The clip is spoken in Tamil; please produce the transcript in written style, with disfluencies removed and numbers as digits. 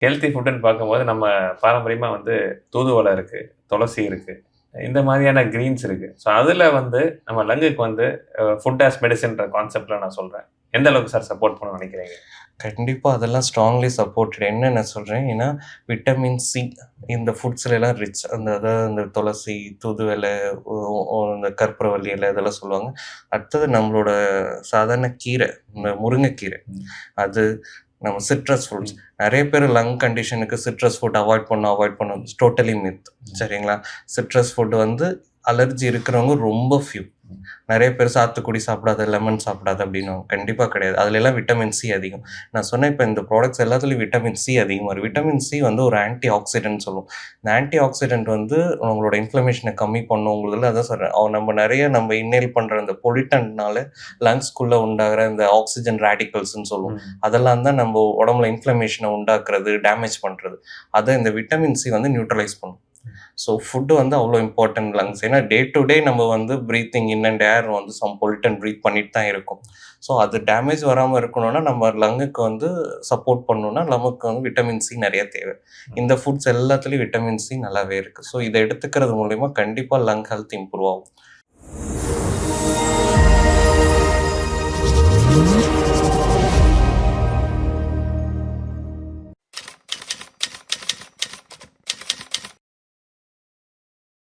ஹெல்த்தி ஃபுட்டுன்னு பார்க்கும்போது நம்ம பாரம்பரியமா வந்து தூதுவளை இருக்கு, துளசி இருக்கு. இந்த மாதிரியான கிரீன்ஸ் இருக்கு. ஸோ அதில வந்து நம்ம லங்குக்கு வந்து ஃபுட் ஆஸ் மெடிசின்ற கான்செப்ட்ல நான் சொல்றேன். எந்த அளவுக்கு சார் சப்போர்ட் பண்ணும்னு நினைக்கிறீங்க? கண்டிப்பா அதெல்லாம் ஸ்ட்ராங்லி சப்போர்ட்டட். என்ன சொல்றேன், ஏன்னா விட்டமின் சி இந்த ஃபுட்ஸ்லலாம் ரிச். அதாவது இந்த துளசி, தூதுவளை, ஒ ஒ இந்த கற்பூரவள்ளி இலை இதெல்லாம் சொல்லுவாங்க. அடுத்தது நம்மளோட சாதாரண கீரை, இந்த முருங்கைக்கீரை. ம். அது நம்ம சிட்ரஸ் ஃப்ரூட்ஸ். ம். நெறைய பேர் லங் கண்டிஷனுக்கு சிட்ரஸ் ஃபுட் அவாய்ட் பண்ணணும். Totally myth. சரிங்களா? சிட்ரஸ் ஃபுட் வந்து அலர்ஜி இருக்கிறவங்க ரொம்ப ஃபியூ. நெறைய பேர் சாத்துக்குடி சாப்பிடாத, லெமன் சாப்பிடாத அப்படின்னுவாங்க. கண்டிப்பா கிடையாது. அதுல எல்லாம் விட்டமின் சி அதிகம். நான் சொன்னேன் இப்ப இந்த ப்ராடக்ட்ஸ் எல்லாத்துலயும் விட்டமின் சி அதிகமா இருக்கு. விட்டமின் சி வந்து ஒரு ஆன்டி ஆக்ஸிடென்ட் சொல்லுவோம். இந்த ஆன்டி ஆக்ஸிடென்ட் வந்து உங்களோட இன்ஃப்ளமேஷன கம்மி பண்ணும். உங்களுதுல அதான் சொல்றேன். நம்ம நெறைய இன்ஹேல் பண்ற இந்த பொல்யூட்டன்ட்னால லங்ஸ்க்குள்ள உண்டாகுற இந்த ஆக்ஸிஜன் ரேடிக்கல்ஸ்ன்னு சொல்லுவோம். ம். அதெல்லாம் தான் நம்ம உடம்புல இன்ஃப்ளமேஷன உண்டாக்குறது, டேமேஜ் பண்றது. அத இந்த விட்டமின் சி வந்து நியூட்ரலைஸ் பண்ணும். ஸோ ஃபுட்டு வந்து அவ்வளோ இம்பார்ட்டன்ட் லங்ஸ். ஏன்னா டே டு டே நம்ம வந்து ப்ரீத்திங் இன் அண்ட் ஏர் வந்து சம் பொல்யூட்டன் ப்ரீத் பண்ணிட்டு தான் இருக்கோம். ஸோ அது டேமேஜ் வராம இருக்கணும்னா, நம்ம லங்குக்கு வந்து சப்போர்ட் பண்ணணும்னா, நமக்கு வந்து விட்டமின் சி நெறைய தேவை. இந்த ஃபுட்ஸ் எல்லாத்துலயும் விட்டமின் சி நல்லாவே இருக்கு. ஸோ இத எடுத்துக்கிறது மூலியமா கண்டிப்பா லங் ஹெல்த் இம்ப்ரூவ் ஆகும்.